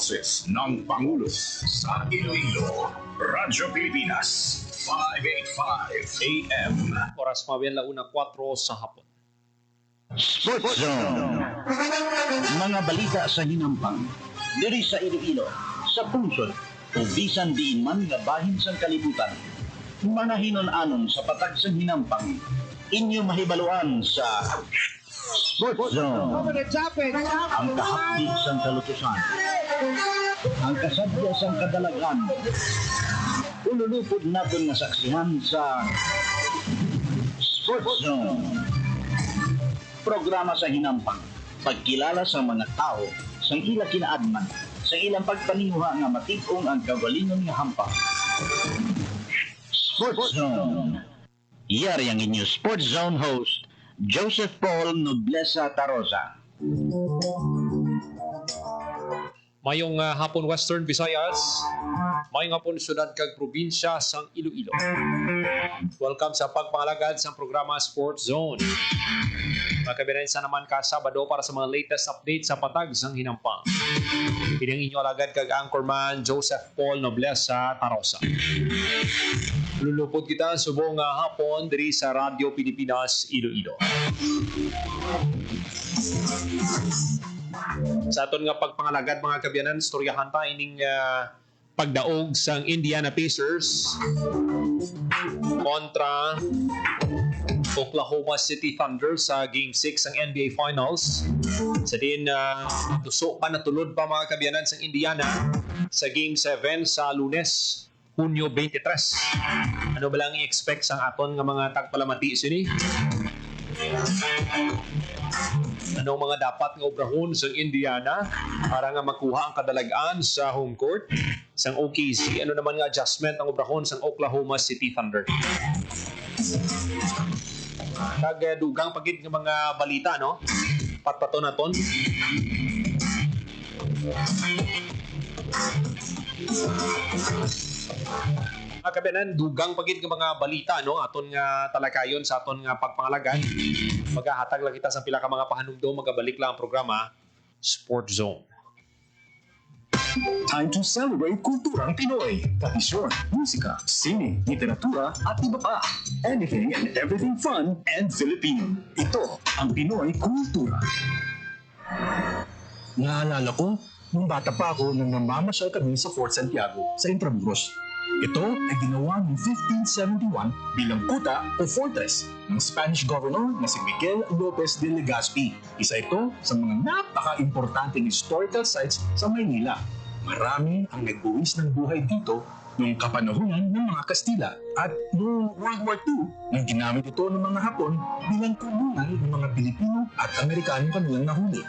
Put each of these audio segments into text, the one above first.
Boses ng Pangulo sa Iloilo. Radyo Pilipinas, 585 AM. Oras mawin launa 4 sa hapon. Sports Zone. Mga balita sa hinampang. Diri sa Iloilo, sa pungsod, o bisan diin man gabahin sa kalibutan. Mga hinon-anon sa patag sa hinampang. Inyo mahibaluan sa Sports Zone. Ang kahapdig sa kalutusan. Ang kasadya sa kadalagan. Ululupod natin na saksihan sa Sports Zone. Programa sa hinampang. Pagkilala sa mga tao sa ilang kinaadman, sa ilang pagpanihuha nga matibong ang kagalingon nga hampang. Sports Zone. Yari ang inyo Sports Zone host, Joseph Paul Noblesa Tarosa. Mayong hapon Western Visayas, mayong hapon syudad kag probinsya sang Iloilo. Welcome sa pagpangalagad sa programa Sports Zone. Makabirensa naman ka Sabado para sa mga latest updates sa patag sang hinampang. Piling inyo alagad kag anchorman Joseph Paul Noblesa Tarosa. Lulupod kita subong hapon diri sa Radyo Pilipinas Iloilo. Sa aton nga pagpangalagad mga kabyanan, storyahan ta ining pagdaog sang Indiana Pacers kontra Oklahoma City Thunder sa Game 6 ng NBA Finals. Sa din, tuso pa natulod pa mga kabyanan sang Indiana sa Game 7 sa Lunes, Hunyo 23. Ano ba lang i-expect sang aton nga mga tagpalamati sini? Anong mga dapat nga obrahon sa Indiana para nga makuha ang kadalagaan sa home court sang OKC? Ano naman nga adjustment ang obrahon sang Oklahoma City Thunder? Kagadugang pagid ng mga balita, no? Patpato naton. Mga kabanan, dugang pagid ng mga balita, no? Aton nga talakayon sa aton nga pagpangalagan. Magahatag lang kita sa pila ka mga pahanumdom, magabalik lang ang programa Sports Zone. Time to celebrate kulturang Pinoy. Tradisyon, musika, sine, literatura at iba pa. Anything and everything fun and Filipino. Ito ang Pinoy Kultura. Naalala ko, nung bata pa ako nang namamasyal kami sa Fort Santiago sa Intramuros. Ito ay ginawa noong 1571 bilang kuta o fortress ng Spanish governor na si Miguel Lopez de Legazpi. Isa ito sa mga napaka-importanting historical sites sa Maynila. Marami ang nagbuwis ng buhay dito noong kapanahunan ng mga Kastila at noong World War II nang ginamit ito ng mga Hapon bilang kulungan ng mga Pilipino at Amerikano kanilang nahuli.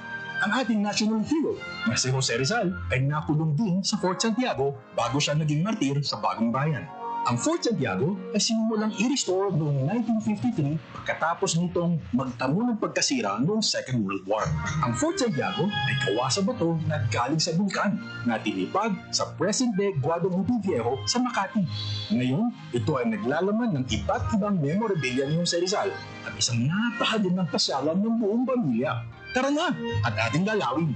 Ang ating national hero na si Jose Rizal ay nakulong din sa Fort Santiago bago siya naging martir sa Bagong Bayan. Ang Fort Santiago ay sinimulang i-restore noong 1953 pagkatapos nitong magtamo ng pagkasira noong Second World War. Ang Fort Santiago ay gawa sa bato na galing sa bulkan na tinipag sa present-day Guadalupe Viejo sa Makati. Ngayon, ito ay naglalaman ng iba't ibang memorabilia ni Jose Rizal at isang napakagandang pasyalan ng buong pamilya. Tara na at ating lalawin!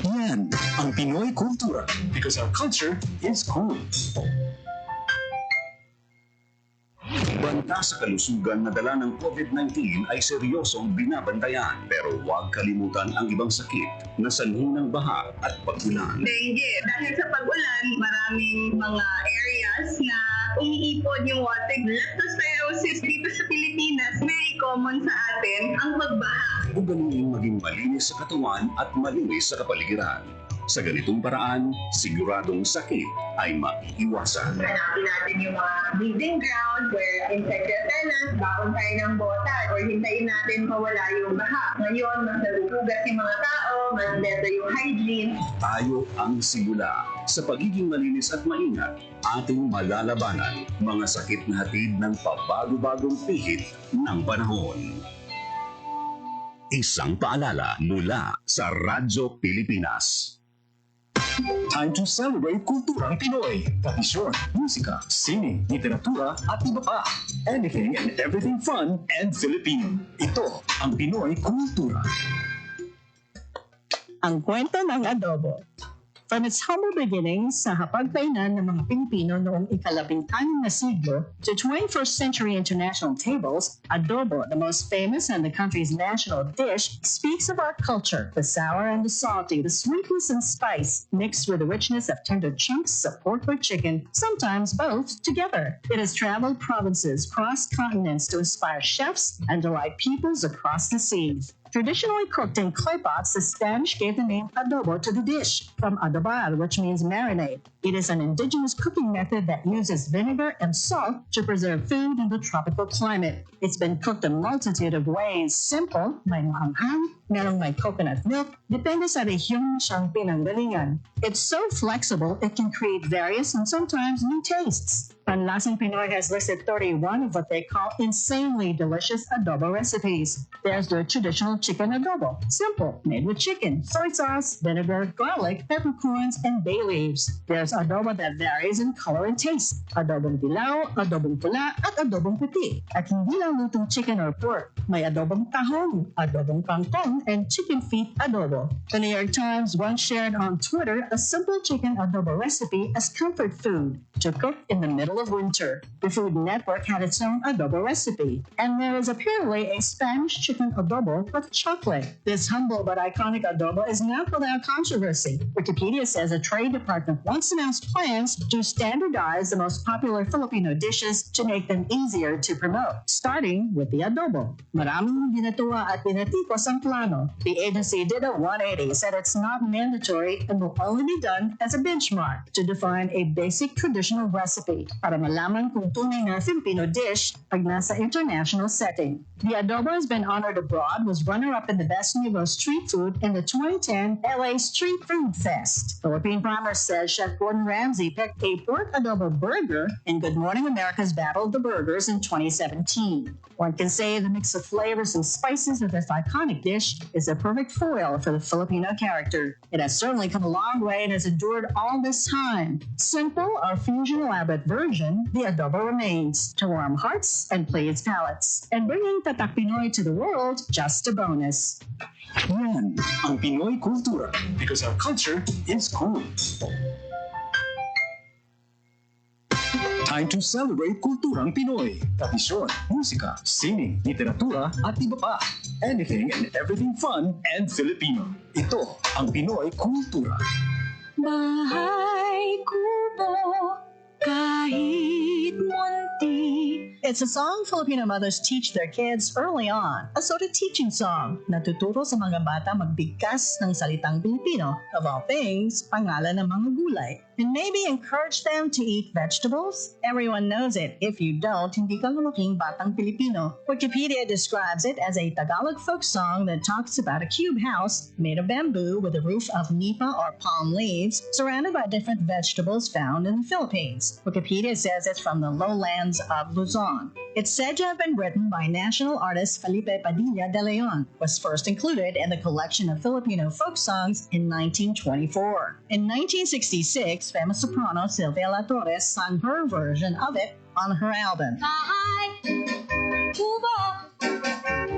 Yan ang Pinoy Kultura because our culture is cool. Banta sa kalusugan na dala ng COVID-19 ay seryosong binabantayan. Pero huwag kalimutan ang ibang sakit na sanhi ng baha at pag-ulan. Dengue. Dahil sa pag-ulan, maraming mga areas na umiipon yung water. Leptospirosis dito sa Pilipinas, very common sa atin ang pagbaha. Ugaling maging malinis sa katawan at malinis sa kapaligiran. Sa ganitong paraan, siguradong sakit ay maiiwasan. Hanapin natin yung mga breeding ground where infected tenants, baon tayo ng botan, or hintayin natin mawala yung baha. Ngayon, mas nagugugas yung mga tao, mas better yung hygiene. Tayo ang simula. Sa pagiging malinis at maingat, ating malalabanan mga sakit na hatid ng pabago-bagong pihit ng panahon. Isang paalala mula sa Radyo Pilipinas. Time to celebrate kulturang Pinoy. Tradisyon, musika, sine, literatura at iba pa. Anything and everything fun and Filipino. Ito ang Pinoy Kultura. Ang kwento ng adobo. From its humble beginnings sa hapagkainan ng mga Pilipino noong ika-16 na siglo to 21st century international tables, adobo, the most famous and the country's national dish, speaks of our culture, the sour and the salty, the sweetness and spice, mixed with the richness of tender chunks of pork or chicken, sometimes both together. It has traveled provinces, crossed continents to inspire chefs and delight peoples across the seas. Traditionally cooked in clay pots, the Spanish gave the name adobo to the dish, from adobar, which means marinade. It is an indigenous cooking method that uses vinegar and salt to preserve food in the tropical climate. It's been cooked a multitude of ways. Simple, may maanghang, merong may coconut milk, depende sa rehiyon siyang pinanggalingan. It's so flexible, it can create various and sometimes new tastes. Panlasang Pinoy has listed 31 of what they call insanely delicious adobo recipes. There's the traditional chicken adobo, simple, made with chicken, soy sauce, vinegar, garlic, peppercorns, and bay leaves. There's adobo that varies in color and taste. Adobong dilaw, adobong pula, at adobong puti. At hindi lang lutong chicken or pork. May adobong tahong, adobong kangkong, and chicken feet adobo. The New York Times once shared on Twitter a simple chicken adobo recipe as comfort food to cook in the middle of winter. The Food Network had its own adobo recipe, and there is apparently a Spanish chicken adobo with chocolate. This humble but iconic adobo is not without controversy. Wikipedia says a trade department once announced plans to standardize the most popular Filipino dishes to make them easier to promote, starting with the adobo. Maraming ginatuwa at pinatikos ang plano. The agency did a 180, said it's not mandatory and will only be done as a benchmark to define a basic traditional recipe para malaman kung tunay na Filipino dish pag nasa international setting. The adobo has been honored abroad, was runner-up in the Best Nouveau Street Food in the 2010 LA Street Food Fest. Philippine Farmer says Chef Gordon Ramsay picked a pork adobo burger in Good Morning America's Battle of the Burgers in 2017. One can say the mix of flavors and spices of this iconic dish is a perfect foil for the Filipino character. It has certainly come a long way and has endured all this time. Simple or fusion elaborate version, the adobo remains to warm hearts and please palates. And bringing Tatak Pinoy to the world, just a bonus. Yan ang Pinoy kultura because our culture is cool. Time to celebrate kulturang Pinoy. Tradisyon, musika, sining, literatura, at iba pa. Anything and everything fun and Filipino. Ito ang Pinoy kultura. Bahay kubo, kahit munti. It's a song Filipino mothers teach their kids early on. A sort of teaching song. Natuturo sa mga bata magbigkas ng salitang Pilipino. Of all things, pangalan ng mga gulay. And maybe encourage them to eat vegetables? Everyone knows it. If you don't, hindi ka lalaking batang Pilipino. Wikipedia describes it as a Tagalog folk song that talks about a cube house made of bamboo with a roof of nipa or palm leaves, surrounded by different vegetables found in the Philippines. Wikipedia says it's from the lowlands of Luzon. It's said to have been written by national artist Felipe Padilla de Leon, was first included in the collection of Filipino folk songs in 1924. In 1966, famous soprano Sylvia La Torres sang her version of it on her album. Bahay, kubo,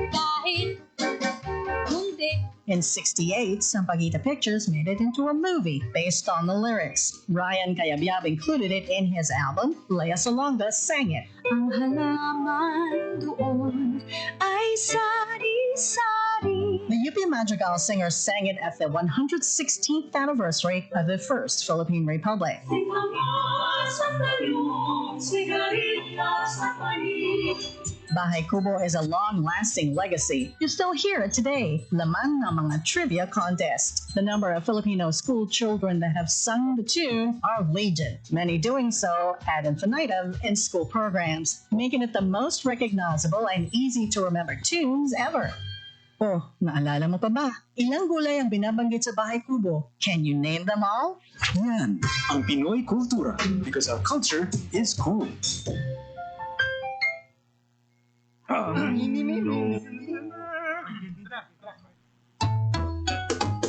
kahit munti. In 1968, Sampaguita Pictures made it into a movie based on the lyrics. Ryan Cayabyab included it in his album. Lea Salonga sang it. Ang halaman doon ay sari-sari. The UP Madrigal singers sang it at the 116th anniversary of the First Philippine Republic. Bahay Kubo is a long-lasting legacy. You still hear it today. Laman ng mga trivia contest. The number of Filipino school children that have sung the tune are legion. Many doing so ad infinitum in school programs, making it the most recognizable and easy-to-remember tunes ever. Oh, naalala mo pa ba? Ilang gulay ang binabanggit sa Bahay Kubo? Can you name them all? Yan ang Pinoy kultura because our culture is cool.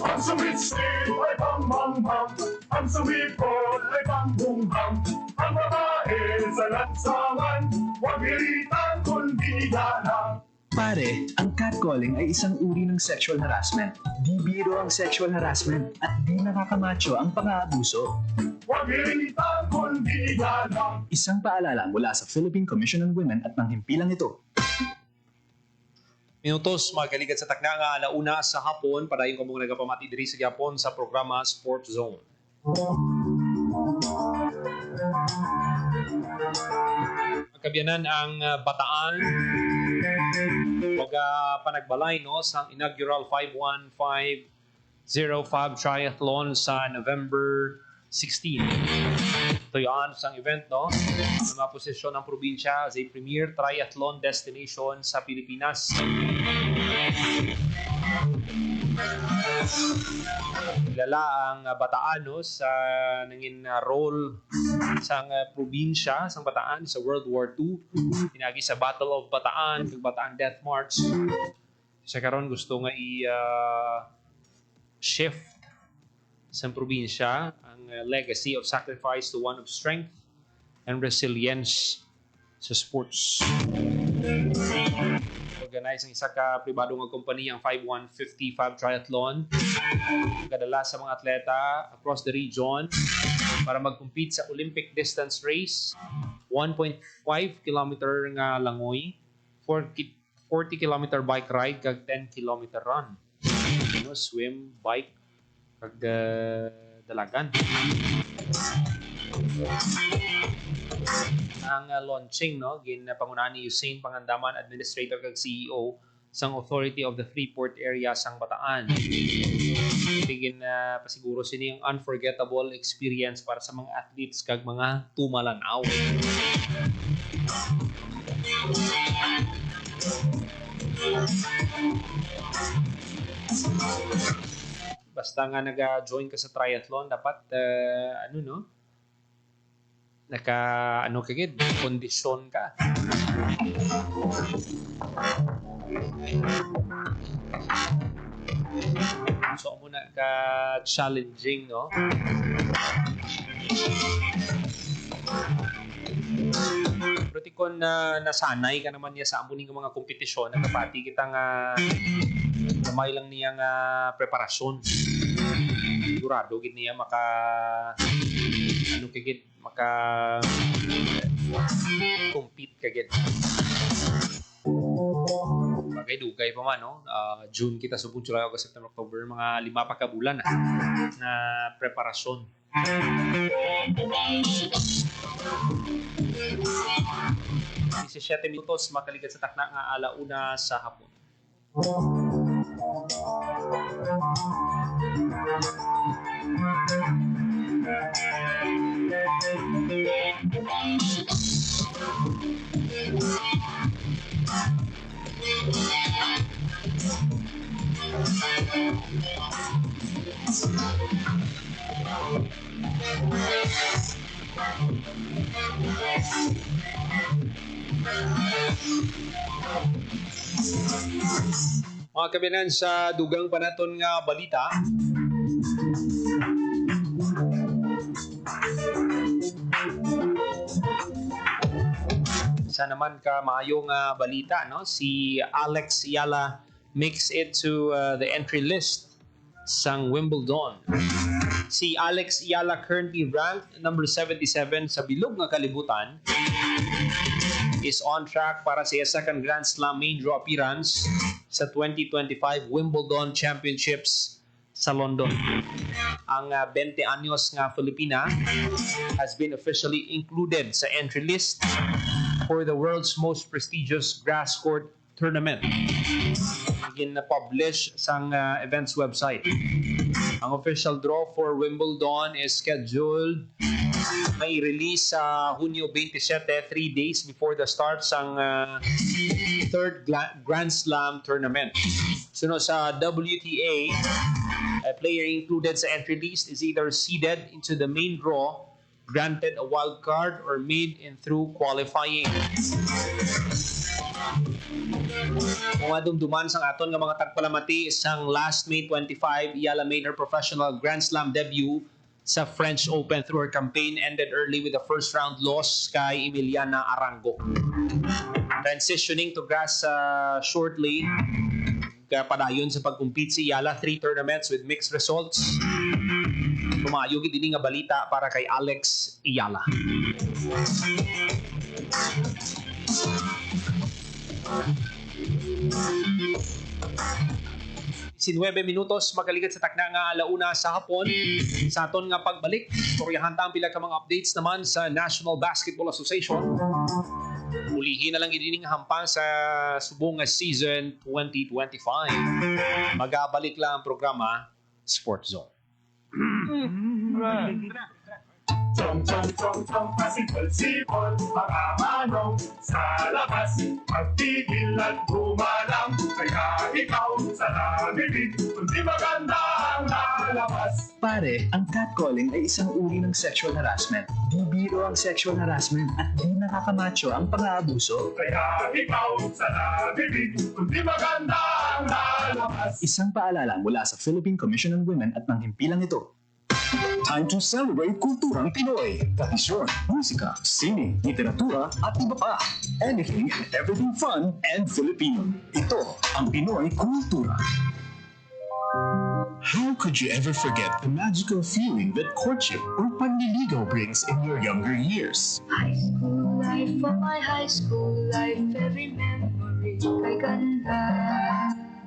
Ang sumitsip ay pang-mang-mang, ang sumipot ay pang-bung-bang. Ang babae sa lansangan, huwag iritan kundi galang. Pare, ang catcalling ay isang uri ng sexual harassment. Di biro ang sexual harassment at di nakakamacho ang pang-aabuso. Huwag ilitan kundi galang. Isang paalala mula sa Philippine Commission on Women at ng himpilang ito. Minutos, magkaligat sa takna nga alauna sa hapon, padayon ko mong nagapamati diri sa Japon sa programa Sports Zone. Magkabiyanan ang Bataan panagbalay no sa inaugural 51505 triathlon sa November 16. Ito yan sa event no na maposisyon ng probinsya as a premier triathlon destination sa Pilipinas. Kilala ang Bataan no, sa nangin role sa probinsya sa Bataan sa World War II. Pinagi sa Battle of Bataan, yung Bataan Death March. Sa karon gusto nga shift sa probinsya ang legacy of sacrifice to one of strength and resilience sa sports. Organize ang isa ka pribado nga kompanya ang 5155 Triathlon. Kadala sa mga atleta across the region para mag-compete sa Olympic distance race. 1.5 kilometer nga langoy, 40 kilometer bike ride, kag 10 kilometer run. Swim, bike, kag dalagan. Ang launching no ginpangunahan ni Usain Pangandaman, Administrator kag CEO sang Authority of the Freeport Area sang Bataan. Tigin pasiguro sini ang unforgettable experience para sa mga athletes kag mga tumalanaw. Basta nga nag-join ka sa triathlon, dapat kagid, kondisyon ka. So muna ka challenging, no? Pero tikon nasanay ka naman niya sa amuning mga kompetisyon, nagkapati kita nga gamay lang niya nga preparasyon. Sigurado gid niya compete kagid. Bagay dugay pa man no. June kita subong July, August, September, October, mga 5 pa ka bulan na preparasyon. 17 minutos makaligat sa takna nga alauna sa hapon. Mga kabinan sa dugang panaton nga balita. Sa naman ka maayong balita no, si Alex Yala makes it to the entry list sang Wimbledon. Si Alex Yala currently ranked number 77 sa bilog nga kalibutan is on track para sa second Grand Slam main draw appearance sa 2025 Wimbledon Championships sa London. Ang 20 anyos nga Filipina has been officially included sa entry list for the world's most prestigious grass court tournament. Gin-publish sang events website. Ang official draw for Wimbledon is scheduled may release sa Hunyo 27, 3 days before the start sang third Grand Slam tournament. Sunod sa WTA, a player included sa entry list is either seeded into the main draw, granted a wild card, or made in through qualifying. Mga dumduman sang aton nga mga tagpalamati isang last May 25, Yala made her professional Grand Slam debut sa French Open through her campaign ended early with a first round loss kay Emiliana Arango. Transitioning to grass shortly. Kaya padayon sa pag-compete si Yala, 3 tournaments with mixed results. Tumayo gid ini nga balita para kay Alex Iyala. Si 9 minutos magaligat sa takna nga alauna sa hapon sa aton nga pagbalik. Turyahan ta ang pila ka mga updates naman sa National Basketball Association. Ulihin na lang idining hampang sa subong nga season 2025. Magabalik lang ang programa Sport Zone. Chong, chong, chong, chong, pasipol-sipol, mga manong sa labas. Magtigil at gumalang, kaya ikaw sa nabibig, kundi maganda ang lalabas. Pare, ang catcalling ay isang uri ng sexual harassment. Di biro ang sexual harassment at di nakakamacho ang pang-aabuso. Kaya ikaw sa nabibig, kundi maganda ang lalabas. Isang paalala mula sa Philippine Commission on Women at ng himpilang ito. Time to celebrate kulturang Pinoy. Tradisyon, musika, sine, literatura, at iba pa. Anything and everything fun and Filipino. Ito ang Pinoy Kultura. How could you ever forget the magical feeling that courtship or panliligaw brings in your younger years? High school life, for my high school life, every memory kay ganda.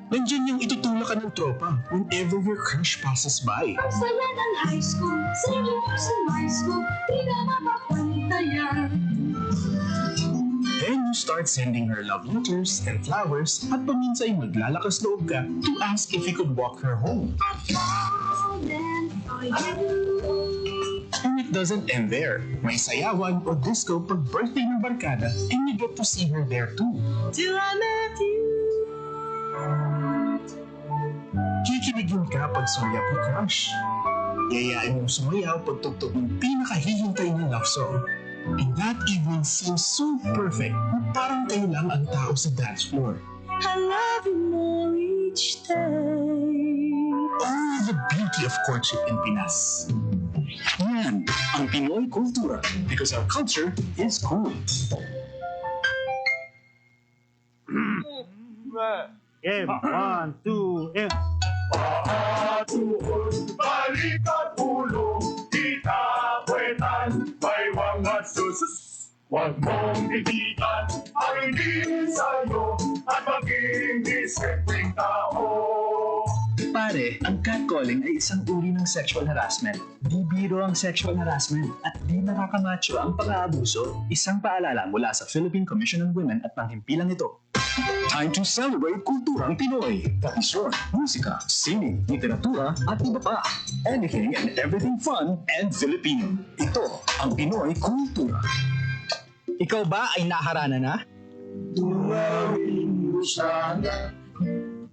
Nandiyan yung itutulak ka ng tropa whenever your crush passes by. Ang saya ng high school, seniors in my school, di na mapapantayan. Then you start sending her love letters and flowers at paminsan maglalakas loob ka to ask if you could walk her home. I found them for you. And it doesn't end there. May sayawan o disco pag birthday ng barkada and you get to see her there too. Till I met you. Kikinigin ka pag sumayap ni crush. Yayain mo sumayaw pag tugtog ng pinakahihintay na love song. And that evening seems so perfect na parang kayo lang ang tao sa dance floor. I love you more each day. Oh, the beauty of courtship in Pinas. Yan ang Pinoy Kultura because our culture is cool. Game, 1, 2, and... Pahatuon, balik at ulo, itapuetan, may mga susus. Huwag mong ibigan ang hindi sa'yo at maging discreting tao. Pare, ang catcalling ay isang uri ng sexual harassment. Di biro ang sexual harassment at di nakakamacho ang pang-aabuso. Isang paalala mula sa Philippine Commission on Women at ng himpilang ito. Time to celebrate kulturang Pinoy. Tradisyon, musika, sine, literatura, at iba pa. Anything and everything fun and Filipino. Ito ang Pinoy Kultura. Ikaw ba ay naharana na?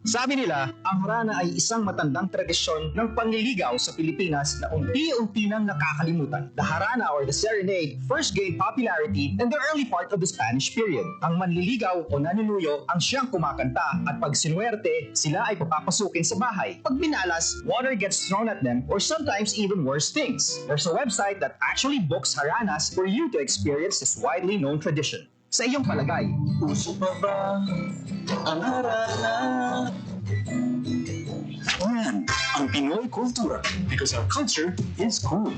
Sabi nila, ang harana ay isang matandang tradisyon ng panliligaw sa Pilipinas na unti-unti nang nakakalimutan. The harana or the serenade first gained popularity in the early part of the Spanish period. Ang manliligaw o nanunuyo ang siyang kumakanta at pag sinuwerte, sila ay papapasukin sa bahay. Pag binalas, water gets thrown at them or sometimes even worse things. There's a website that actually books haranas for you to experience this widely known tradition. Sa iyong palagay, Uso pa ba ang harana? Yan ang Pinoy Kultura because our culture is cool.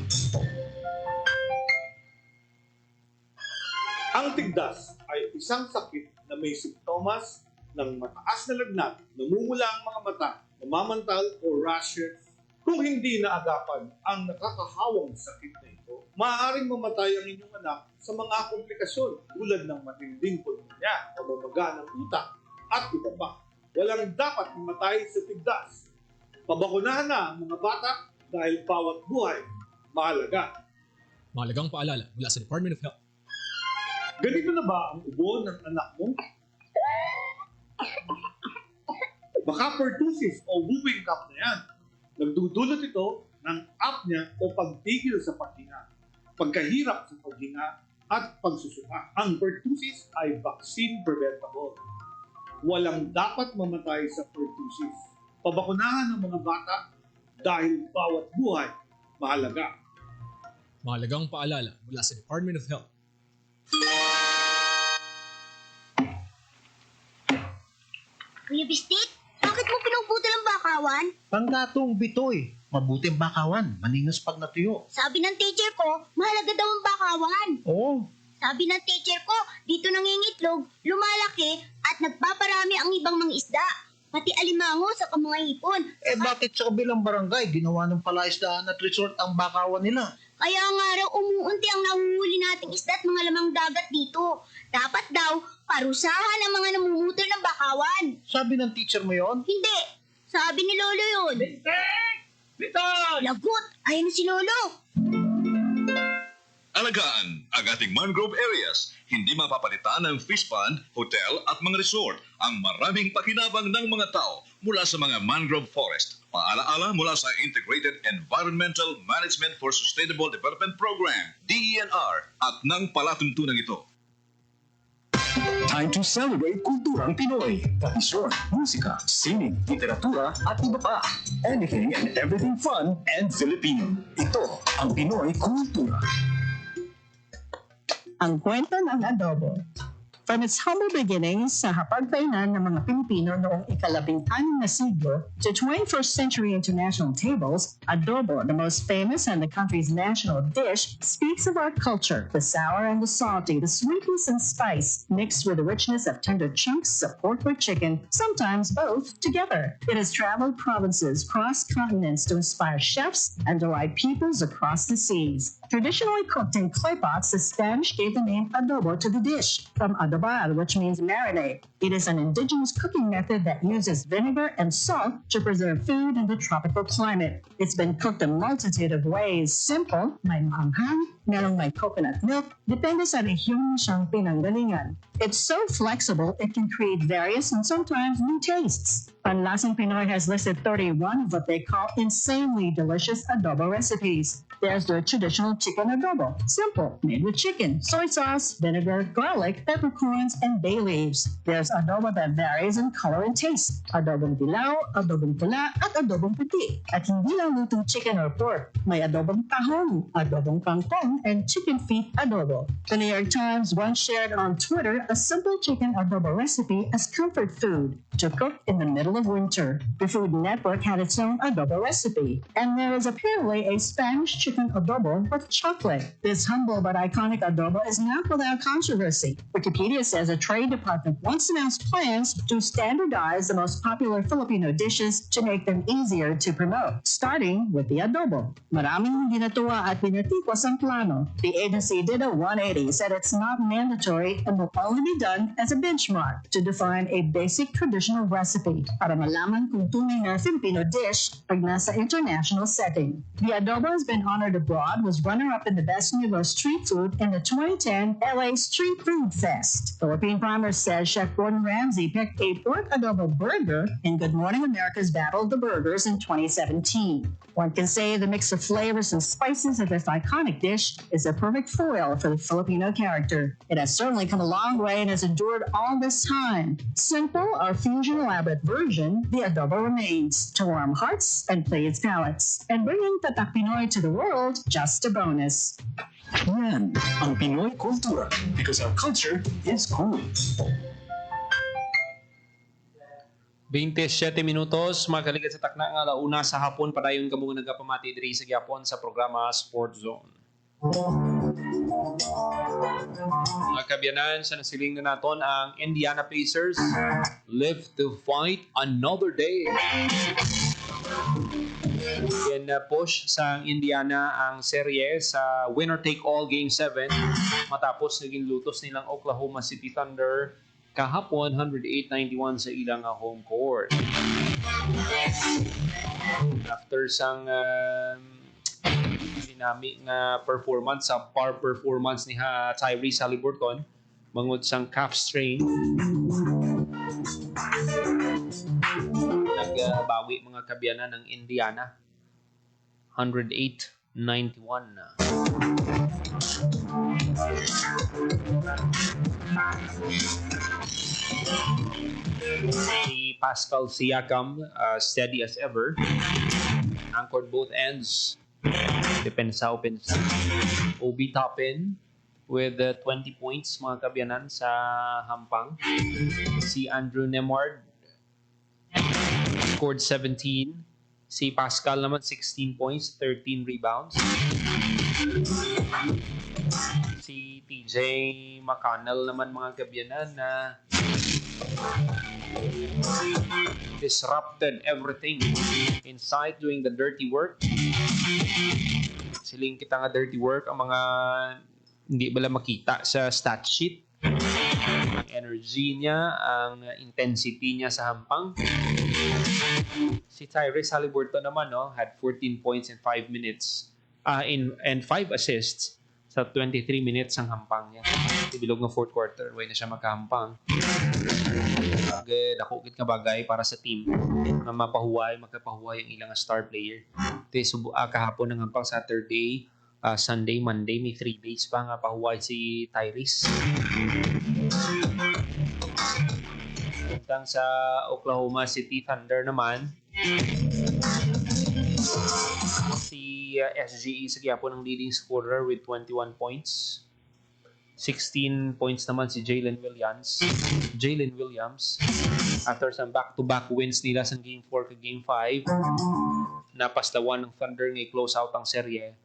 Ang tigdas ay isang sakit na may simptomas ng mataas na lagnat, namumula ang mga mata, namamantal o rashes. Kung hindi naagapan ang nakakahawang sakit na ito, maaaring mamatay ang inyong anak sa mga komplikasyon tulad ng matinding pulmonya, pamamaga ng utak, at iba pa. Walang dapat mamatay sa tigdas. Pabakunahan na ang mga bata dahil bawat buhay mahalaga. Mahalagang paalala mula sa Department of Health. Ganito na ba ang ubo ng anak mo? Baka pertussis o whooping cough na yan. Nagdudulot ito ng apnea o pagtigil sa paghinga, pagkahirap sa paghinga, at pagsusuka. Ang pertussis ay vaccine preventable. Walang dapat mamatay sa pertussis. Pabakunahan ng mga bata dahil bawat buhay mahalaga. Mahalagang paalala mula sa Department of Health. Kuya Bistik, bakit mo pinuputol ang bakawan? Panggatong bitoy. Mabuting bakawan, maningas pag natuyo. Sabi ng teacher ko, mahalaga daw ang bakawan. Oo. Sabi ng teacher ko, dito nangingitlog, lumalaki, at nagpaparami ang ibang mga isda. Pati alimango sa mga hipon. Bakit sa kabilang barangay ginawa ng palaisdaan at resort ang bakawan nila? Kaya nga raw umuunti ang nahuhuli nating isda at mga lamang dagat dito. Dapat daw, parusahan ang mga namumutol ng bakawan. Sabi ng teacher mo yon? Hindi. Sabi ni Lolo yun. Bitan! Lagot! Ayun si Lolo. Alagaan ang ating mangrove areas. Hindi mapapalitan ng fish pond, hotel at mga resort ang maraming pakinabang ng mga tao mula sa mga mangrove forest. Paalaala mula sa Integrated Environmental Management for Sustainable Development Program, DENR, at ng palatuntunan ito. Time to celebrate kulturang Pinoy. Tradisyon, musika, sining, literatura at iba pa. Anything and everything fun and Filipino. Ito ang Pinoy Kultura. Ang kwento ng adobo. From its humble beginnings sa hapagkainan ng mga Pilipino noong ika-16 na siglo to 21st century international tables, adobo, the most famous and the country's national dish, speaks of our culture, the sour and the salty, the sweetness and spice, mixed with the richness of tender chunks of pork or chicken, sometimes both together. It has traveled provinces, crossed continents to inspire chefs and delight peoples across the seas. Traditionally cooked in clay pots, the Spanish gave the name adobo to the dish, from adobar, which means marinade. It is an indigenous cooking method that uses vinegar and salt to preserve food in the tropical climate. It's been cooked a multitude of ways. Simple, may maanghang, merong may coconut milk, depende sa rehiyon na siyang pinanggalingan. It's so flexible, it can create various and sometimes new tastes. Panlasang Pinoy has listed 31 of what they call insanely delicious adobo recipes. There's the traditional chicken adobo. Simple, made with chicken, soy sauce, vinegar, garlic, peppercorns, and bay leaves. There's adobo that varies in color and taste. Adobong dilaw, adobong pula, at adobong puti. At hindi lang lutong chicken or pork. May adobong tahong, adobong kangkong, and chicken feet adobo. The New York Times once shared on Twitter a simple chicken adobo recipe as comfort food to cook in the middle of winter. The Food Network had its own adobo recipe. And there is apparently a Spanish chicken adobo with chocolate. This humble but iconic adobo is not without controversy. Wikipedia says a trade department once announced plans to standardize the most popular Filipino dishes to make them easier to promote, starting with the adobo. Maraming hindi natuwa at pinatikwas ang plano. The agency did a 180, said it's not mandatory and will only be done as a benchmark to define a basic traditional recipe para malaman kung tunay na Filipino dish pag nasa international setting. The adobo has been honored abroad, was runner-up in the Best New Street Food in the 2010 LA Street Food Fest. Philippine Primer says Chef Gordon Ramsay picked a pork adobo burger in Good Morning America's Battle of the Burgers in 2017. One can say the mix of flavors and spices of this iconic dish is a perfect foil for the Filipino character. It has certainly come a long way and has endured all this time. Simple or fusion elaborate version, the adobo remains to warm hearts and please palates. And bringing Tatak Pinoy to the world, just a bonus. Yan ang Pinoy Kultura because our culture is cool. 27 minutos, magaligad sa takna nga launa sa hapon, padayon ka mga nagapamati diri sa Gyapon sa programa Sport Zone. Mga kabyanan, sa nasiling na naton ang Indiana Pacers live to fight another day. Push sa Indiana ang serye sa winner-take-all Game 7 matapos naging lutos nilang Oklahoma City Thunder kahapon 108-91 sa ilang home court. After sang dinami nga performance sa par performance ni Tyrese Haliburton mangod sang calf strain, nagbawi mga kabyanan ng Indiana 108-91 na. Si Pascal Siakam, steady as ever, anchored both ends. Depensa. Obi Toppin with 20 points mga kabyanan sa hampang. Si Andrew Nemard scored 17. Si Pascal naman 16 points, 13 rebounds. Si TJ McConnell naman mga kabyanan na disrupted everything inside doing the dirty work. Siling kita nga dirty work ang mga hindi bala makita sa stat sheet. Ang energy niya, ang intensity niya sa hampang. Si Tyrese Haliburton naman had 14 points in 5 minutes and 5 assists sa 23 minutes ang hampang niya. Ibilog ng fourth quarter, way na siya magkahampang. Dakukit nga bagay para sa team na magkapahuway ang ilang star player. Kahapon ng hampang Saturday, Sunday, Monday, may 3 days pa nga pahuway si Tyrese. Tang sa Oklahoma City Thunder naman, si SGE sa gyapon ng leading scorer with 21 points. 16 points naman si Jalen Williams. After some back-to-back wins nila sa Game 4 ka Game 5, napastawan ng Thunder ng close out ang serye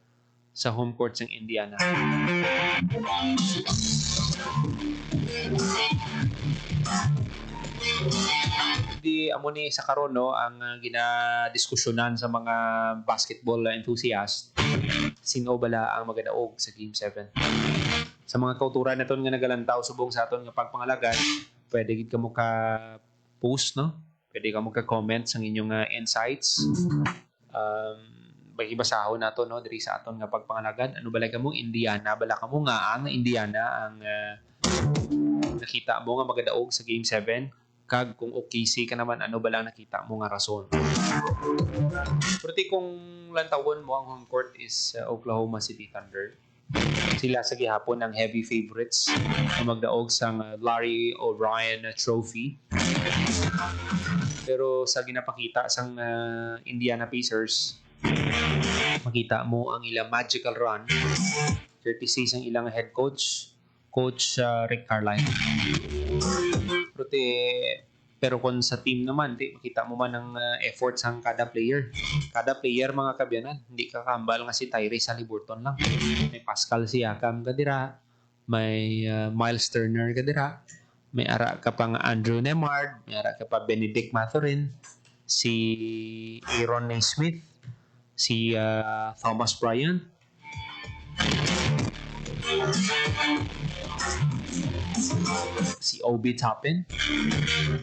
sa home court ng Indiana. Di amo ni sa karon ang ginadiskusyonan sa mga basketball enthusiast, sino bala ang magadaog sa Game 7. Sa mga kauturan naton nga nagalantaw subong sa aton nga pagpangalagan, pwede gid kamo ka post pwede kamo ka comment sa inyong insights. Bagibasahon nato diri sa aton nga pagpangalagan, ano bala kamo Indiana, bala kamo nga ang Indiana ang nakita mo nga magadaog sa Game 7, kag kung OKC ka naman, ano ba lang nakita mo nga rason. Pero kung lantawon mo ang home court is Oklahoma City Thunder, sila sa gihapon ang heavy favorites na magdaog sa Larry O'Brien Trophy. Pero sa ginapakita sang Indiana Pacers, makita mo ang ilang magical run. 36 ang ilang head coach, Rick Carlisle. Pero kung sa team naman, makita mo man ang efforts ng kada player. Kada player, mga kabyanan, hindi kakambal nga si Tyrese Haliburton lang. May Pascal Siakam kadira, may Miles Turner kadira, may ara ka pang Andrew Nemard, may ara ka pa Benedict Mathurin, si Aaron Naismith, si Thomas Bryant, si Obi Toppin.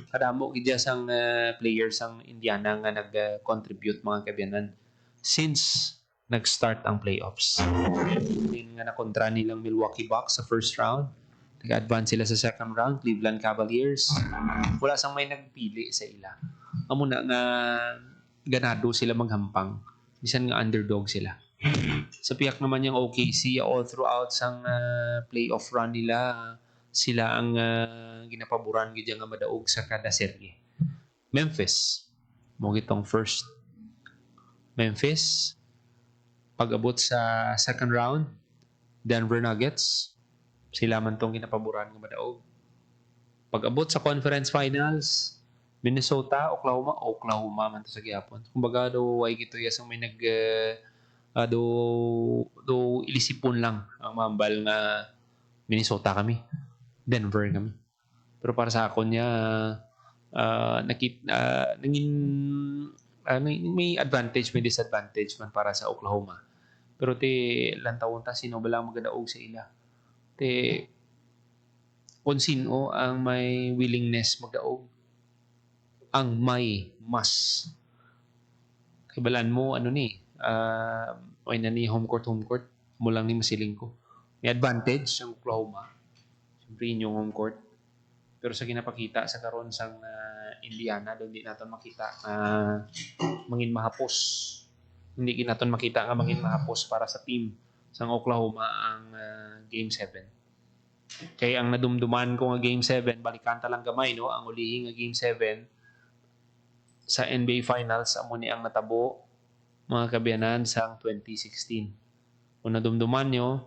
Kadamo gid sang players ang Indiana nga nag-contribute mga kabyanan since nag-start ang playoffs. Din nga nakontra nilang Milwaukee Bucks sa first round. Nag-advance sila sa second round, Cleveland Cavaliers. Wala sang may nagpili sa ila. Amo na nga ganado sila maghampang. Bisan nga underdog sila. Sa piyak naman yung OKC, all throughout sang playoff run nila, sila ang ginapaboran gid nga madaog sa kada serye. Memphis mo gitong first. Memphis pag-abot sa second round, Denver Nuggets sila man tong ginapaboran nga madaog. Pag-abot sa conference finals, Minnesota, Oklahoma man to sa gihapon. Kumbaga do ay gito yasang may do ilisipon lang ang mambal nga Minnesota kami, Denver kami. Pero para sa ako niya may advantage, may disadvantage man para sa Oklahoma. Pero lantawon ta sino ba lang magadaog sa ila. Kung sino ang may willingness magdaog, ang may mas kibalan mo ay na ni home court mo lang ni masiling ko. May advantage ang Oklahoma, siyempre yung home court, pero sa ginapakita sa karon sang Indiana, doon di natin makita mangin mahapos, hindi natin makita nga mangin mahapos para sa team sang Oklahoma ang Game 7. Kaya ang nadumduman ko nga Game 7, balikan talang gamay ang ulihi nga Game 7 sa NBA Finals, amo ni ang natabo mga kabyanan sang 2016. Kung nadumduman nyo,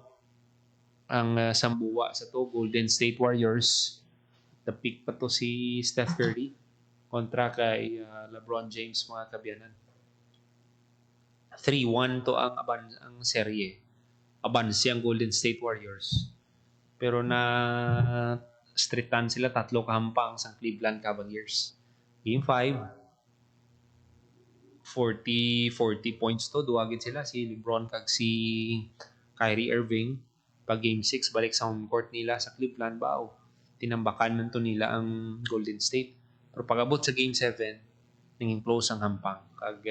ang sambuwa sa to, Golden State Warriors, the pick pa to si Steph Curry. kontra kay LeBron James, mga kabyanan. 3-1 to ang serye. Abansi ang Golden State Warriors. Pero na streetan sila 3 kahampang sa Cleveland Cavaliers. Game 5, 40 points to. Duwagin sila si LeBron kag si Kyrie Irving. Pag Game 6, balik sa home court nila sa Cleveland, tinambakan man to nila ang Golden State. Pero pag-abot sa Game 7, naging close ang hampang. Kag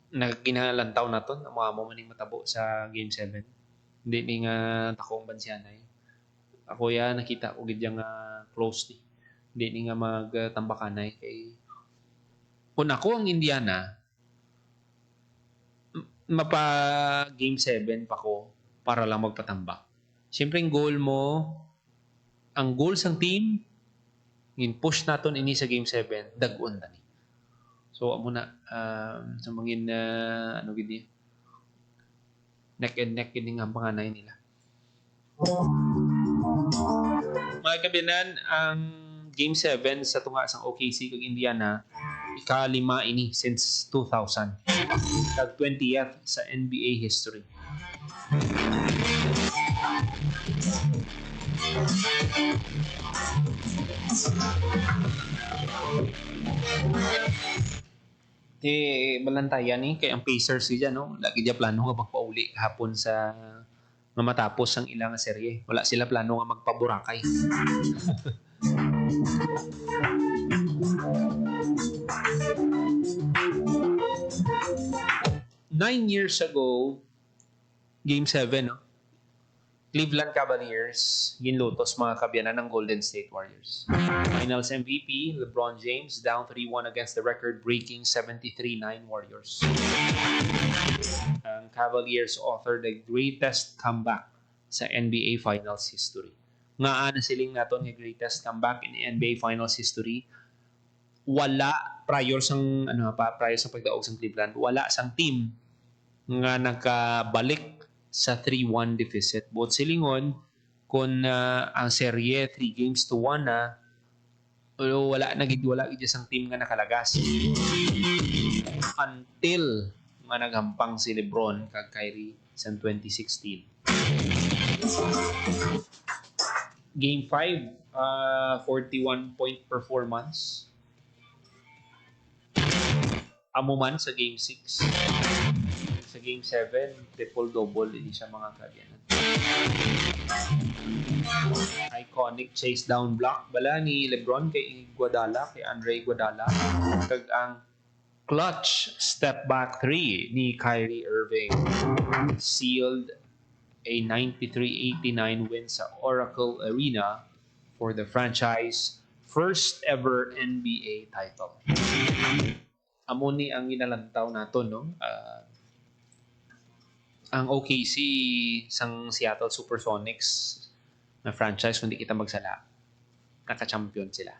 nagkinalantaw na to, mga mo maning matabo sa Game 7. Hindi ni nga takong bansyanay. Ako nakita ko gid yang close ni. Hindi ni nga magtambakanay kay kung ako ang Indiana, mapa Game 7 pa ko para lang magpatambak. Siyempre, ang goal sang team, push naton ini sa Game 7, dag-on tani. So, amo na, sa mangin, neck and neck, yun ang panganay nila. Mga kabinan, ang Game 7 sa tunga sang OKC kag Indiana, ika-5 ini since 2000. Kag 20th sa NBA history. Balantayan kay ang Pacers siya, no? Lagi dia plano nga magpauli hapon sa nga matapos ang ilang serye. Wala sila plano nga magpaburakay. 9 years ago, Game 7, no? Cleveland Cavaliers, ginlutos mga kabyanan ng Golden State Warriors. Finals MVP, LeBron James, down 3-1 against the record-breaking 73-9 Warriors. Ang Cavaliers authored the greatest comeback sa NBA Finals history. Nga na siling naton nga greatest comeback in NBA Finals history. Wala prior sa pagdaog sa Cleveland, wala sang team nga nakabalik sa 3-1 deficit. Buot silingon kung ang serye 3-1 na, wala gid sang team nga nakalagas until nga naghampang si LeBron kag Kyrie sa 2016. Game 5, 41-point performance. Amuman sa Game 6. Sa Game 7, triple-double din siya mga kabyanan. Iconic chase down block bala ni LeBron kay Andre Iguodala. Kag ang clutch step back 3 ni Kyrie Irving sealed a 93-89 win sa Oracle Arena for the franchise first ever NBA title. Amo ni ang ginalantaw nato, no? Ang OKC sang Seattle Supersonics na franchise, kung di kita magsala, naka-champion sila.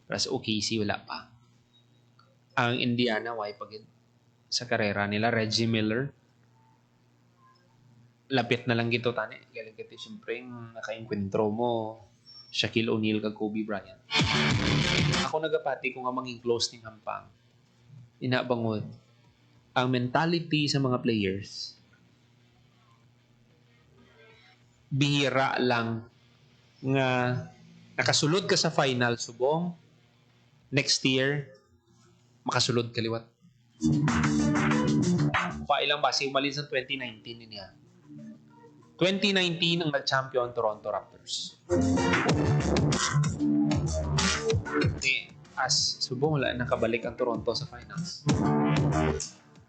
Pero sa OKC, wala pa. Ang Indiana, pag sa karera nila, Reggie Miller, lapit na lang gito, tani. Galing kito, siyempre, naka-enkwentro mo, Shaquille O'Neal kag Kobe Bryant. Ako nagapati kung nga maging close ni hampang. Inabangod ang mentality sa mga players. Bihira lang nga nakasulod ka sa final subong, next year makasulod ka liwat. Pailang base umalis sa 2019 niya. 2019 ang nag-champion Toronto Raptors. As subong wala nakabalik ang Toronto sa finals.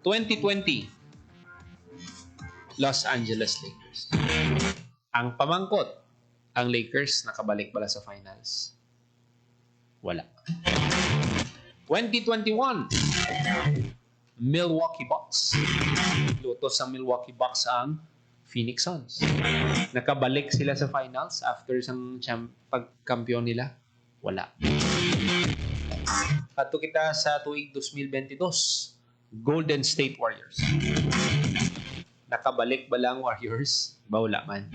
2020 Los Angeles Lakers. Ang pamangkot, ang Lakers nakabalik bala sa finals. Wala. 2021 Milwaukee Bucks. Lutos sa Milwaukee Bucks ang Phoenix Suns. Nakabalik sila sa finals after isang pagkampiyon nila. Wala. Ato kita sa tuig 2022, Golden State Warriors. Nakabalik ba lang Warriors? Wala man.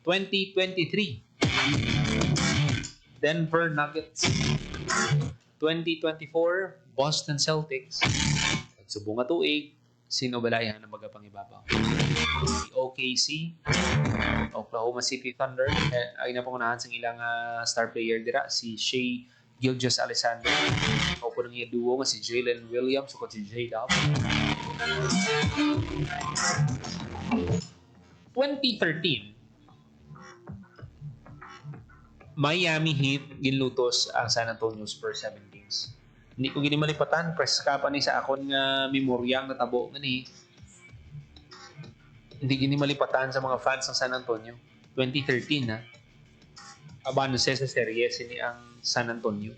2023, Denver Nuggets. 2024, Boston Celtics. Pagsubong nga tuig, sino balayan ang magapangibabaw? Si OKC, Oklahoma City Thunder. Ay napangunahan sa ilang star player dira, si Shai Gilgeous-Alexander. O po nang duo nga si Jalen Williams o si J-Dub. 2013, Miami Heat ginlutos ang San Antonio Spurs 7 games. Hindi ko ginimalipatan, press ka pa ni sa akon nga memoryang natabo nga ni. Hindi ginimalipatan sa mga fans ng San Antonio. 2013 na. Abanse sa series ini ang San Antonio.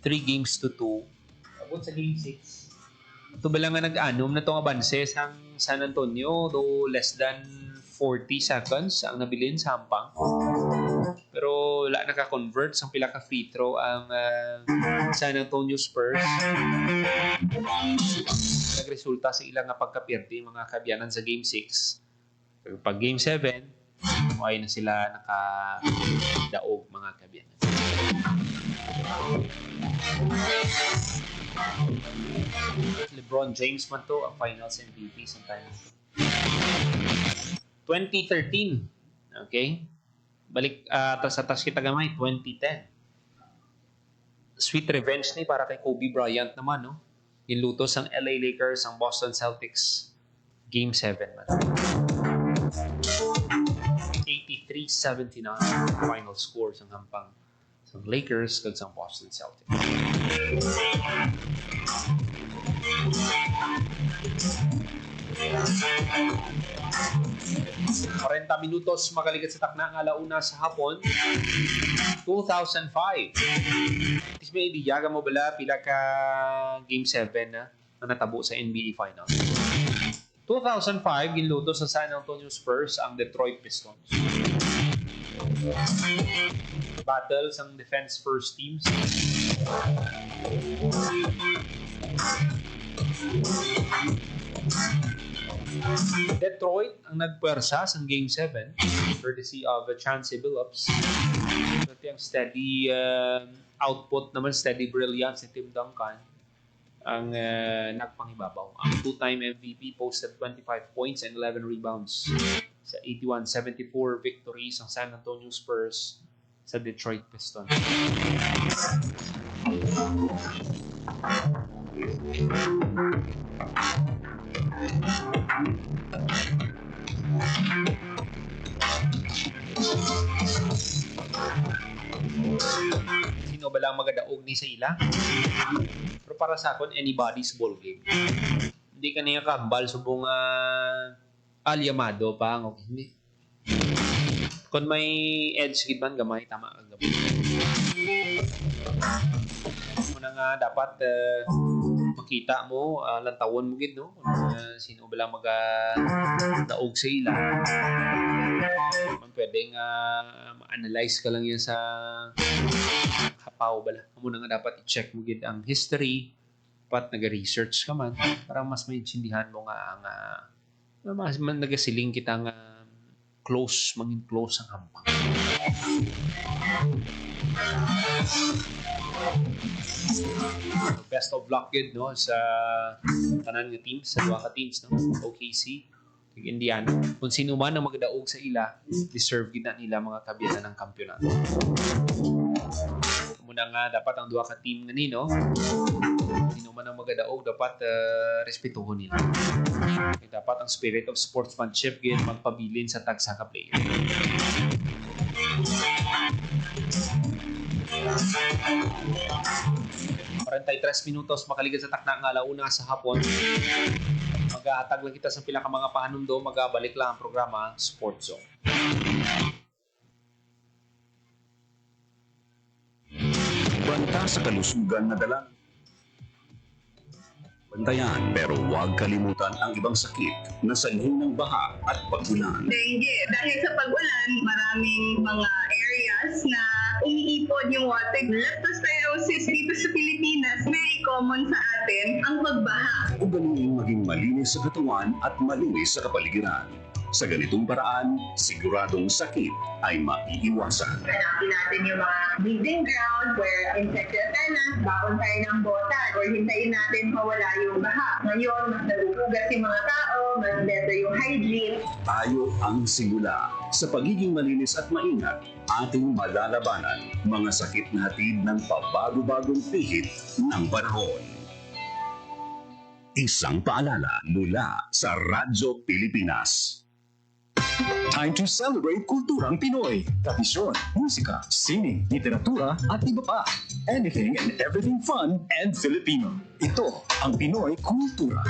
3 games to 2. Abot sa game 6. Ito ba lang nga nag-anom na itong abanse sa San Antonio, though less than 40 seconds ang nabilin sa hampang. Pero wala naka-convert sa pila ka free throw ang San Antonio Spurs. Nagresulta sa ilang nga pagkapirti mga kabyanan sa Game 6. Pero pag Game 7, ay na sila nakadaog mga kabyanan. LeBron James man to ang finals MVP sa time nito. 2013. Okay? Balik sa tas kita gamay 2010. Sweet revenge ni para kay Kobe Bryant naman, no? Nilutos ang LA Lakers ang Boston Celtics Game 7 man. 83-79 final score sa hampang sa Lakers kag sa Boston Celtics. 40 minutos makaligat sa takna ng alauna sa hapon. 2005. Tis may idiyaga mo bala pila ka Game 7 na natabo sa NBA Finals. 2005, ginluto sa San Antonio Spurs ang Detroit Pistons. Battle sa defense first teams. Detroit ang nagpuwersa sa Game 7 courtesy of Chauncey Billups. Ito yung steady output naman, steady brilliance ni Tim Duncan ang nagpangibabaw. Ang two-time MVP posted 25 points and 11 rebounds sa 81-74 victory sa San Antonio Spurs sa Detroit Pistons. Sino ba lang magadaog ni sa ila? Pero para sa akin, anybody's ball game. Hindi ka niya kambal subong alyamado pa. Okay, hindi. Kung may edge gid man gamay, tama ang gamay. Muna nga dapat makita mo, lantawon mo gid, no? Sino ba lang daog sa ila. Man pwedeng ma-analyze ka lang yan sa kapaw bala. Muna nga dapat i-check mo gid ang history. Dapat nag-research ka man para mas maintindihan mo nga ang mas nagasiling kita nga close, mangin close ang hampang. Best of luck yun, no, sa tanan nga teams, sa duha ka teams, no? OKC, Indiana. Kung sino man ang magdaog sa ila, deserve gid na nila mga kabyanan ng kampyonato. Muna nga dapat ang duha ka team nga ni, no? Sino man ang magdaog dapat respetuhon nila. Dapat ang spirit of sportsmanship gid magpabilin sa tagsa ka player. Tres minutos makaligat sa takna ng alauna sa hapon. Mag-aatag lang kita sa pila ka mga pahanundo, magabalik lang ang programa Sports Zone. Banta sa kalusugan na dala. Bantayan pero huwag kalimutan ang ibang sakit na sanhi ng baha at pag-ulan. Dengue. Dahil sa pag-ulan, maraming mga areas na umiipon yung water. Leptospirosis dito sa Pilipinas, very common sa atin ang pagbaha. Ugaling maging malinis sa katawan at malinis sa kapaligiran. Sa ganitong paraan, siguradong sakit ay maiiwasan. Hanapin natin yung mga breeding ground where insect repellent, baon tayo ng botan, or hintayin natin mawala yung baha. Ngayon, mas nagugugas yung mga tao, mas better yung hygiene. Tayo ang simula. Sa pagiging malinis at maingat, ating malalabanan mga sakit na hatid ng pabago-bagong pihit ng panahon. Isang paalala mula sa Radyo Pilipinas. Time to celebrate kulturang Pinoy. Tradisyon, musika, sining, literatura at iba pa. Anything and everything fun and Filipino. Ito ang Pinoy Kultura.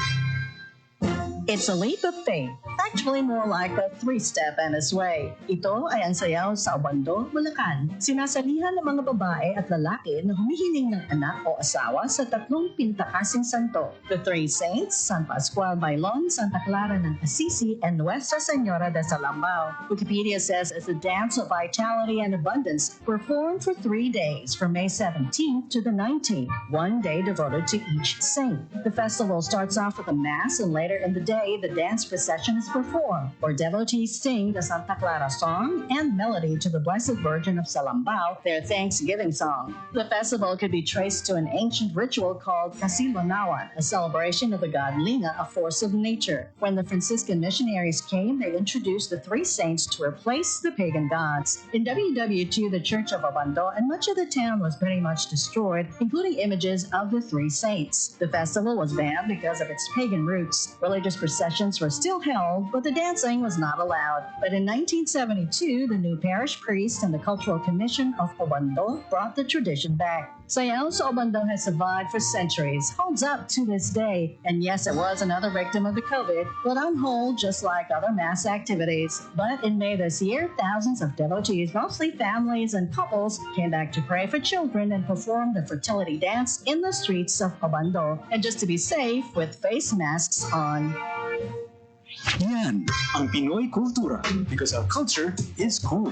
It's a leap of faith, actually more like a three-step and a sway. Ito ay ang sayaw sa Obando, Bulacan. Sinasalihan ng mga babae at lalaki na humihiling ng anak o asawa sa tatlong pintakasing santo. The Three Saints, San Pascual Bailon, Santa Clara ng Assisi, and Nuestra Senora de Salambao. Wikipedia says it's a dance of vitality and abundance performed for 3 days from May 17th to the 19th, 1 day devoted to each saint. The festival starts off with a mass and later in the day, the dance procession is performed, where devotees sing the Santa Clara song and melody to the Blessed Virgin of Salambao, their Thanksgiving song. The festival could be traced to an ancient ritual called Kasilonawan, a celebration of the god Linga, a force of nature. When the Franciscan missionaries came, they introduced the three saints to replace the pagan gods. In WW2, the Church of Obando and much of the town was pretty much destroyed, including images of the three saints. The festival was banned because of its pagan roots. Religious processions were still held, but the dancing was not allowed. But in 1972, the new parish priest and the Cultural Commission of Obando brought the tradition back. Sayaw sa Obando has survived for centuries, holds up to this day, and yes, it was another victim of the COVID, but on hold just like other mass activities. But in May this year, thousands of devotees, mostly families and couples, came back to pray for children and perform the fertility dance in the streets of Obando, and just to be safe, with face masks on. Yan ang Pinoy Kultura because our culture is cool.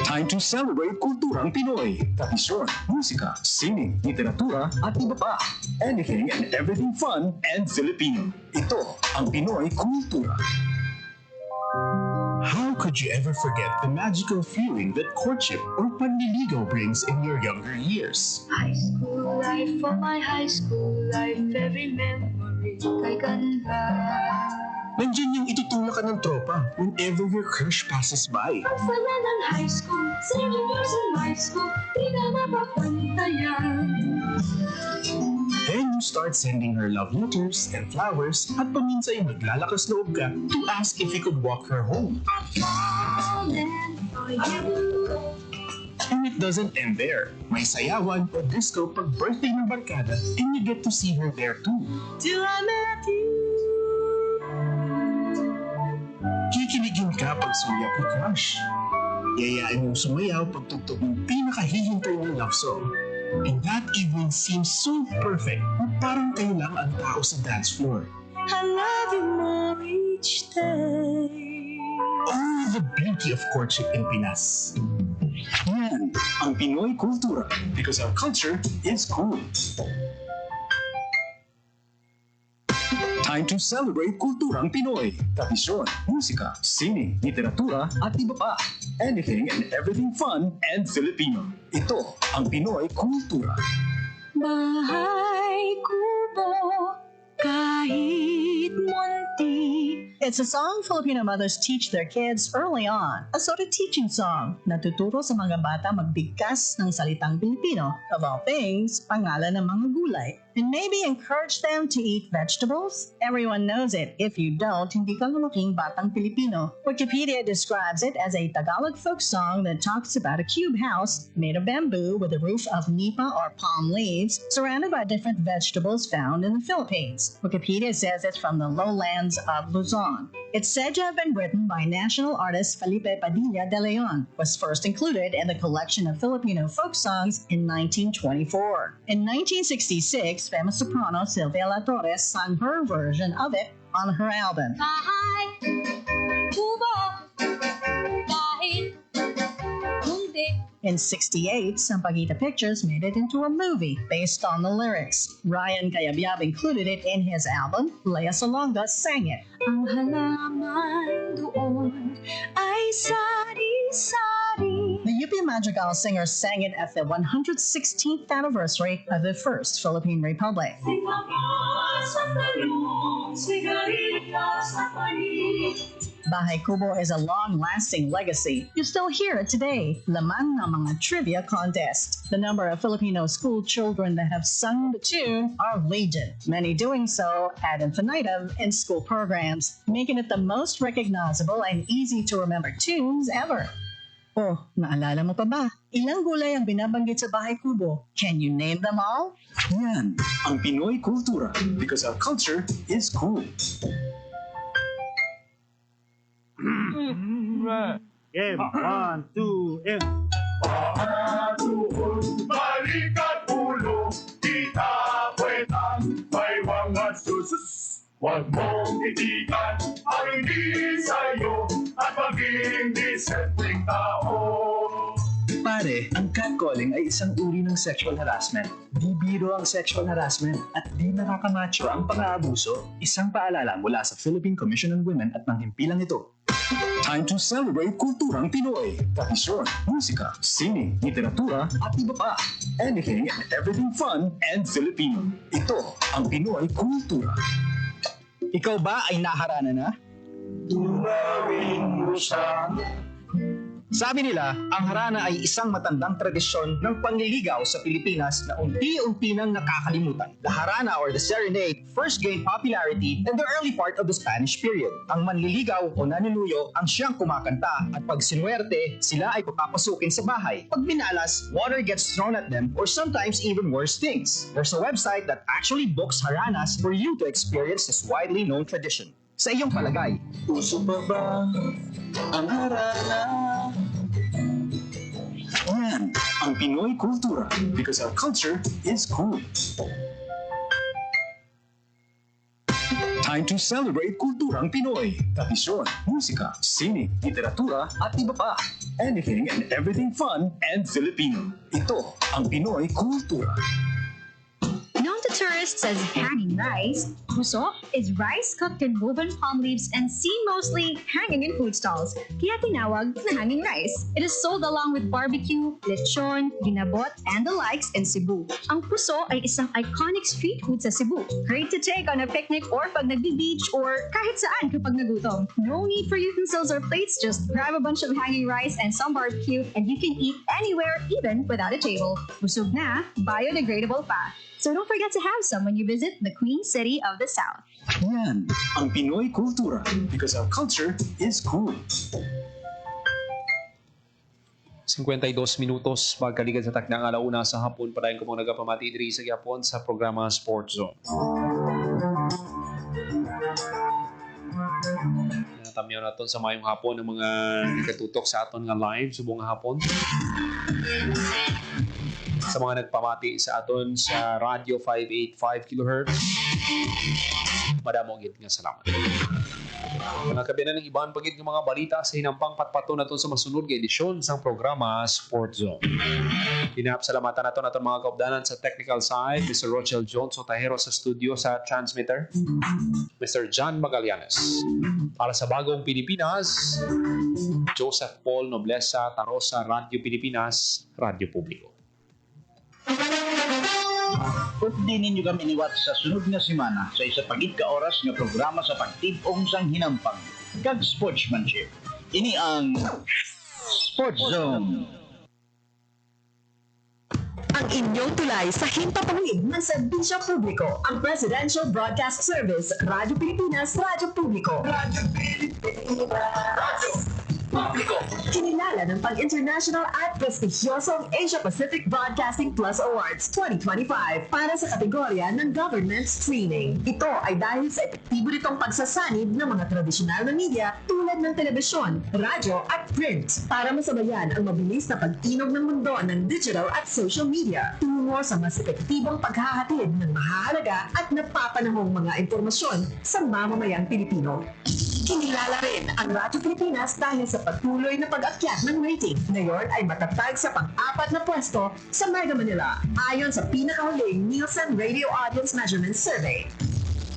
Time to celebrate kulturang Pinoy. Tradisyon, musika, sining, literatura at iba pa. Anything and everything fun and Filipino. Ito ang Pinoy Kultura. How could you ever forget the magical feeling that courtship or panliligaw brings in your younger years? High school life, for my high school life, every memory kay ganda. Nandiyan yung itutulak ka ng tropa whenever your crush passes by. Ang saya ng high school, seniors in my school, di na mapapantayan. Then you start sending her love letters and flowers at paminsan yung naglalakas loob ka to ask if you could walk her home. Falling for you. And it doesn't end there. May sayawan o disco pag birthday ng barkada and you get to see her there too. Till I met you. Kikinigin ka pag suyap ni crush. Yayain mong sumayaw pag tugtog ng pinakahihintay ng love song. And that evening seems so perfect na parang kayo lang ang tao sa dance floor. I love you more each day. Oh, the beauty of courtship in Pinas. Yan ang Pinoy Kultura because our culture is cool. Time to celebrate kulturang Pinoy. Tradisyon, musika, sining, literatura at iba pa. Anything and everything fun and Filipino. Ito ang Pinoy Kultura. Bahay kubo, kahit munti. It's a song Filipino mothers teach their kids early on. A sort of teaching song. Natuturo sa mga bata magbigkas ng salitang Pilipino. Of all things, pangalan ng mga gulay. And maybe encourage them to eat vegetables? Everyone knows it. If you don't, hindi ka lumaking batang Pilipino. Wikipedia describes it as a Tagalog folk song that talks about a cube house made of bamboo with a roof of nipa or palm leaves, surrounded by different vegetables found in the Philippines. Wikipedia says it's from the lowlands of Luzon. It's said to have been written by national artist Felipe Padilla de Leon, was first included in the collection of Filipino folk songs in 1924. In 1966, famous soprano Silvia La Torres sang her version of it on her album. Bahay kubo, kahit munti. In '68, Sampaguita Pictures made it into a movie based on the lyrics. Ryan Cayabyab included it in his album. Lea Salonga sang it. Ang halaman doon ay sari-sari. The UP Madrigal singers sang it at the 116th anniversary of the First Philippine Republic. Bahay Kubo is a long-lasting legacy. You still hear it today. Laman ng mga trivia contest. The number of Filipino school children that have sung the tune are legion. Many doing so ad infinitum in school programs, making it the most recognizable and easy to remember tunes ever. Oh, naalala mo pa ba? Ilang gulay ang binabanggit sa Bahay Kubo? Can you name them all? Yan ang Pinoy kultura because our culture is cool. Game, 1, 2, and... Pahatuon, balikat ulo, kita pwetan, may mga susus. Huwag mong itikan ang hindi sa'yo at maging disenteng tao. Pare, ang catcalling ay isang uri ng sexual harassment. Di biro ang sexual harassment at di nakakamacho ang pang-aabuso. Isang paalala mula sa Philippine Commission on Women at ng himpilang ito. Time to celebrate kulturang Pinoy. Tradisyon, musika, sining, literatura, at iba pa. Anything and everything fun and Filipino. Ito ang Pinoy kultura. Ikaw ba ay naharana na? Tunawin mo siya. Sabi nila, ang harana ay isang matandang tradisyon ng panliligaw sa Pilipinas na unti-unti nang nakakalimutan. The harana or the serenade first gained popularity in the early part of the Spanish period. Ang manliligaw o nanunuyo ang siyang kumakanta at pag sinuwerte, sila ay papapasukin sa bahay. Pag binalas, water gets thrown at them or sometimes even worse things. There's a website that actually books haranas for you to experience this widely known tradition. Sa iyong palagay, Uso pa ba ang harana? Yan ang Pinoy kultura because our culture is cool. Time to celebrate kulturang Pinoy. Tradisyon, musika, sining, literatura, at iba pa. Anything and everything fun and Filipino. Ito ang Pinoy kultura. Known to tourists as hanging rice, puso is rice cooked in woven palm leaves and seen mostly hanging in food stalls, kaya tinawag na hanging rice. It is sold along with barbecue, lechon, ginabot, and the likes in Cebu. Ang puso ay isang iconic street food sa Cebu. Great to take on a picnic or pag nagbi-beach or kahit saan kapag nagutom. No need for utensils or plates, just grab a bunch of hanging rice and some barbecue and you can eat anywhere, even without a table. Busog na, biodegradable pa. So don't forget to have some when you visit the Queen City of the South. Yan ang Pinoy kultura because our culture is cool. 52 minutos pagkaligan sa takdang alauna sa hapon pa ko mga nagapamati diri sa Japon sa programa Sports Zone. Natamyaw naton sa mayong hapon ng mga nakatutok sa aton nga live subong nga hapon. Sa mga nagpamati sa aton sa Radio 585 kHz, madamong gid nga salamat. Mga kabinan ng iban pagid ng mga balita sa hinampang patpato naton sa masunod nga edisyon sang programa Sports Zone. Pinapsalamatan naton aton mga kaupdanan sa technical side, Mr. Rochelle Jones Otahero sa studio sa transmitter, Mr. John Magallanes. Para sa bagong Pilipinas, Joseph Paul Noblesa Tarosa, Radio Pilipinas, Radio Publiko. Kung di ninyo kami iniwat sa sunod nga semana sa isa pagid ka oras nga programa sa pagtibong sang hinampang kag sportsmanship. Ini ang Sports Zone. Ang inyong tulay sa himpapawid ng serbisyo publiko, ang Presidential Broadcast Service, Radyo Pilipinas, Radyo Publiko. Radyo Pilipinas, Radyo Publiko. Kinilala ng pang-international at prestigyosong Asia Pacific Broadcasting Plus Awards 2025 para sa kategorya ng Government Streaming. Ito ay dahil sa epektibo nitong pagsasanib ng mga tradisyonal na media tulad ng telebisyon, radyo at print para masabayan ang mabilis na pag-inog ng mundo ng digital at social media tungo sa mas epektibong paghahatid ng mahahalaga at napapanahong mga impormasyon sa mamamayang Pilipino. Kinilala rin ang Radyo Pilipinas dahil sa patuloy na pag-akyat ng rating. Ngayon ay matatag sa pang-4 na pwesto sa Mega Manila ayon sa pinakahuling Nielsen Radio Audience Measurement Survey.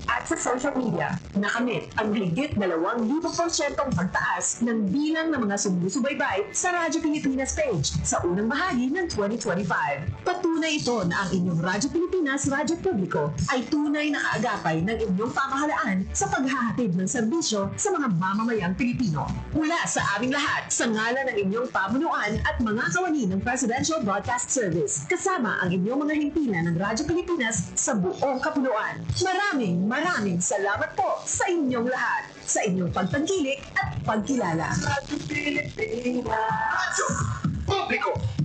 At sa social media, nakamit ang higit 2,000% pagtaas ng bilang ng mga sumusubaybay sa Radyo Pilipinas page sa unang bahagi ng 2025. Patunay ito na ang inyong Radyo Pilipinas Radyo Publiko ay tunay na kaagapay ng inyong pamahalaan sa paghahatid ng serbisyo sa mga mamamayang Pilipino. Mula sa aming lahat, sa ngalan ng inyong pamunuan at mga kawani ng Presidential Broadcast Service, kasama ang inyong mga himpilan ng Radyo Pilipinas sa buong kapuluan. Maraming salamat po sa inyong lahat, sa inyong pagtangkilik at pagkilala. Radyo Pilipinas. Radyo Publiko.